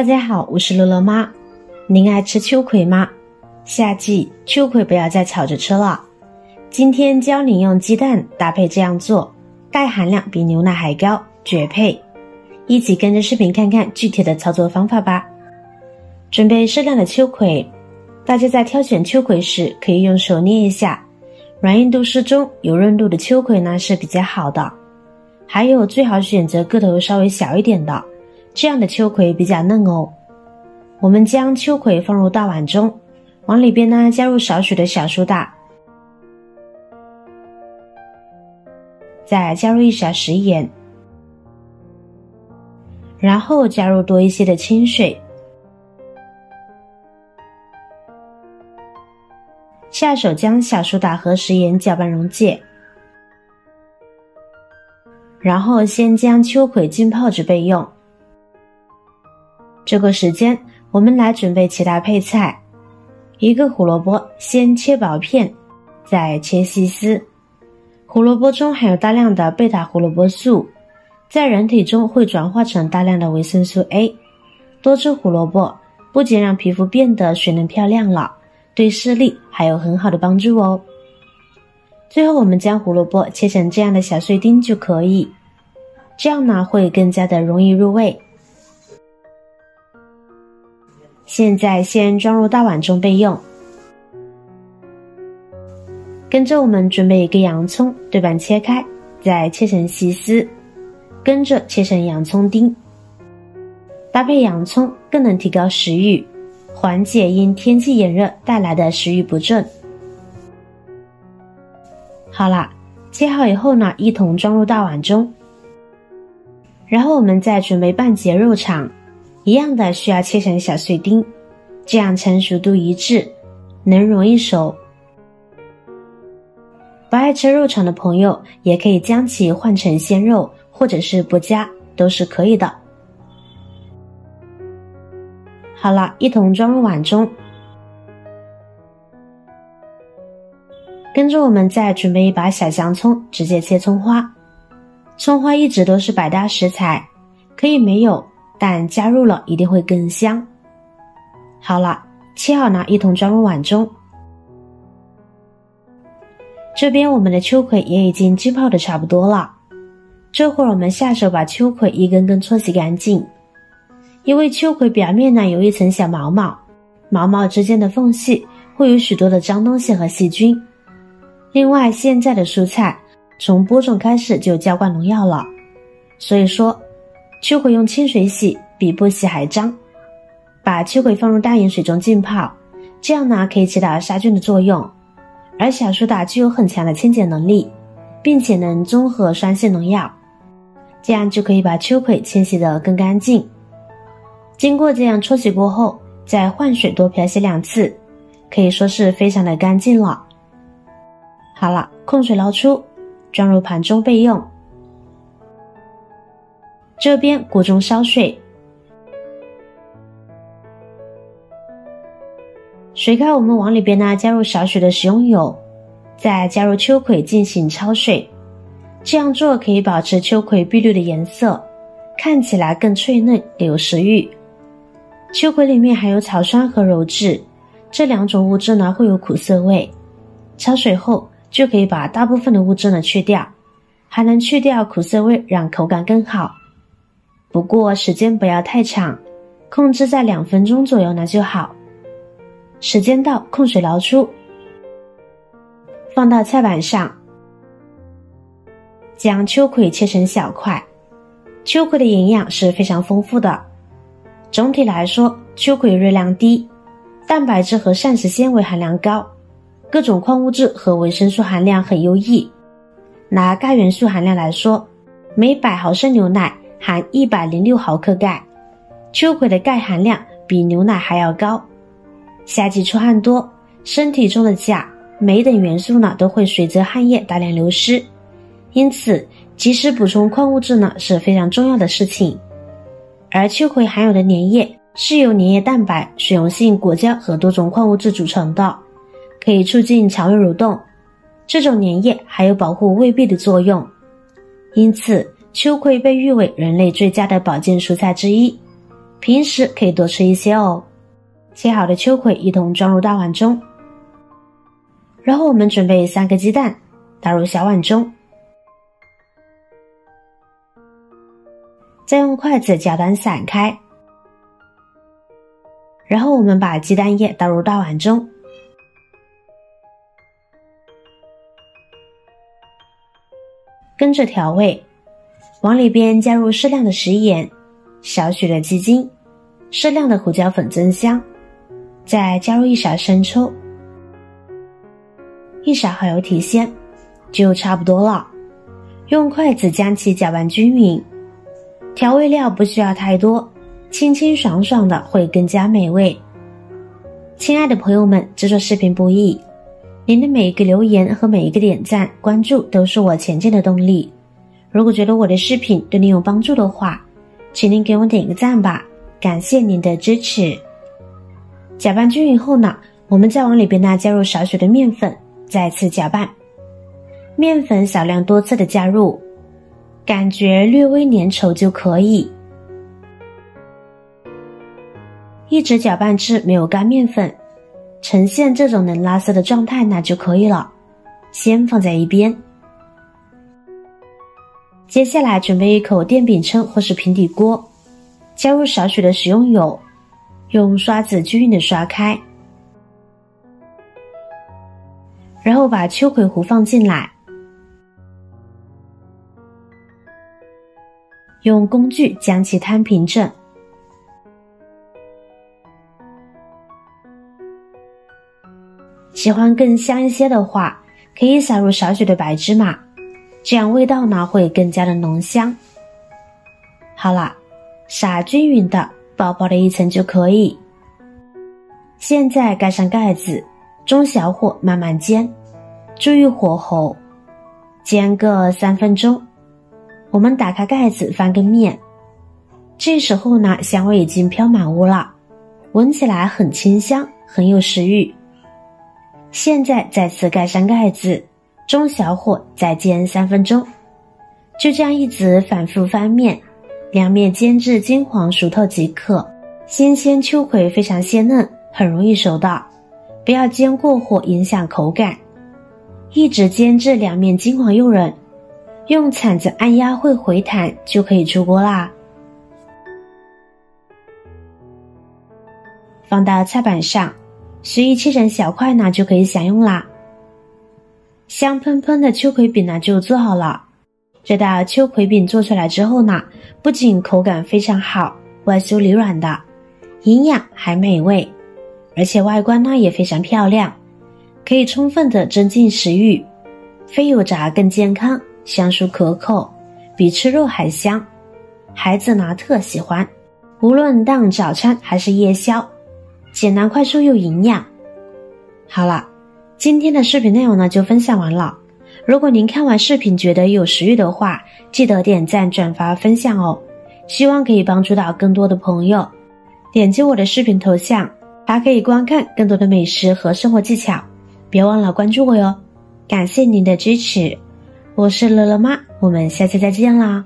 大家好，我是乐乐妈。您爱吃秋葵吗？夏季秋葵不要再炒着吃了。今天教您用鸡蛋搭配这样做，钙含量比牛奶还高，绝配。一起跟着视频看看具体的操作方法吧。准备适量的秋葵，大家在挑选秋葵时可以用手捏一下，软硬度适中、有韧度的秋葵呢是比较好的。还有最好选择个头稍微小一点的，这样的秋葵比较嫩哦。我们将秋葵放入大碗中，往里边呢加入少许的小苏打，再加入1小时盐，然后加入多一些的清水，下手将小苏打和食盐搅拌溶解，然后先将秋葵浸泡着备用。这个时间我们来准备其他配菜。一个胡萝卜先切薄片，再切细丝。胡萝卜中含有大量的贝塔胡萝卜素，在人体中会转化成大量的维生素 A。 多吃胡萝卜不仅让皮肤变得水嫩漂亮了，对视力还有很好的帮助哦。最后我们将胡萝卜切成这样的小碎丁就可以，这样呢会更加的容易入味。现在先装入大碗中备用。跟着我们准备一个洋葱，对半切开，再切成细丝，跟着切成洋葱丁。搭配洋葱更能提高食欲，缓解因天气炎热带来的食欲不振。好啦，切好以后呢，一同装入大碗中。然后我们再准备半截肉肠，一样的需要切成小碎丁，这样成熟度一致，能容易熟。不爱吃肉肠的朋友也可以将其换成鲜肉，或者是不加，都是可以的。好了，一同装入碗中。跟着我们再准备一把小香葱，直接切葱花。葱花一直都是百搭食材，可以没有，但加入了一定会更香。好了，切好呢，一同装入碗中。这边我们的秋葵也已经浸泡的差不多了，这会儿我们下手把秋葵一根根搓洗干净。因为秋葵表面呢有一层小毛毛，毛毛之间的缝隙会有许多的脏东西和细菌。另外现在的蔬菜从播种开始就浇灌农药了，所以说秋葵用清水洗比不洗还脏。把秋葵放入大盐水中浸泡，这样呢可以起到杀菌的作用，而小苏打具有很强的清洁能力，并且能中和酸性农药，这样就可以把秋葵清洗得更干净。经过这样搓洗过后，再换水多漂洗2次，可以说是非常的干净了。好了，控水捞出，装入盘中备用。这边锅中烧水，水开我们往里边呢加入少许的食用油，再加入秋葵进行焯水。这样做可以保持秋葵碧绿的颜色，看起来更脆嫩有食欲。秋葵里面含有草酸和鞣质，这2种物质呢会有苦涩味，焯水后就可以把大部分的物质呢去掉，还能去掉苦涩味，让口感更好。不过时间不要太长，控制在2分钟左右呢就好。时间到，控水捞出，放到菜板上，将秋葵切成小块。秋葵的营养是非常丰富的，总体来说秋葵热量低，蛋白质和膳食纤维含量高，各种矿物质和维生素含量很优异。拿钙元素含量来说，每100毫升牛奶含106毫克钙，秋葵的钙含量比牛奶还要高。夏季出汗多，身体中的钾、镁等元素呢都会随着汗液大量流失，因此及时补充矿物质呢是非常重要的事情。而秋葵含有的粘液是由粘液蛋白、水溶性果胶和多种矿物质组成的，可以促进肠胃蠕动。这种粘液还有保护胃壁的作用，因此秋葵被誉为人类最佳的保健蔬菜之一。平时可以多吃一些哦。切好的秋葵一同装入大碗中，然后我们准备3个鸡蛋打入小碗中，再用筷子搅拌散开，然后我们把鸡蛋液倒入大碗中，跟着调味，往里边加入适量的食盐，少许的鸡精，适量的胡椒粉增香，再加入1勺生抽，1勺蚝油提鲜，就差不多了。用筷子将其搅拌均匀，调味料不需要太多，清清爽爽的会更加美味。亲爱的朋友们，制作视频不易，您的每一个留言和每一个点赞、关注都是我前进的动力。如果觉得我的视频对您有帮助的话，请您给我点个赞吧，感谢您的支持。搅拌均匀后呢，我们再往里边呢加入少许的面粉，再次搅拌。面粉少量多次的加入，感觉略微粘稠就可以。一直搅拌至没有干面粉，呈现这种能拉丝的状态那就可以了，先放在一边。接下来准备一口电饼铛或是平底锅，加入少许的食用油，用刷子均匀的刷开，然后把秋葵糊放进来，用工具将其摊平整。喜欢更香一些的话，可以撒入少许的白芝麻，这样味道呢会更加的浓香。好了，撒均匀的薄薄的一层就可以。现在盖上盖子，中小火慢慢煎，注意火候，煎个3分钟。我们打开盖子翻个面，这时候呢香味已经飘满屋了，闻起来很清香，很有食欲。现在再次盖上盖子，中小火再煎3分钟，就这样一直反复翻面，两面煎至金黄熟透即可。新鲜秋葵非常鲜嫩，很容易熟的，不要煎过火影响口感，一直煎至两面金黄诱人，用铲子按压会回弹就可以出锅啦。放到菜板上，随意切成小块呢就可以享用啦。香喷喷的秋葵饼呢就做好了。这道秋葵饼做出来之后呢，不仅口感非常好，外酥里软的，营养还美味，而且外观呢也非常漂亮，可以充分的增进食欲，非油炸更健康，香酥可口，比吃肉还香，孩子呢特喜欢，无论当早餐还是夜宵，简单快速又营养。好了，今天的视频内容呢就分享完了。如果您看完视频觉得有食欲的话，记得点赞、转发、分享哦，希望可以帮助到更多的朋友。点击我的视频头像，还可以观看更多的美食和生活技巧，别忘了关注我哟。感谢您的支持，我是乐乐妈，我们下期再见啦。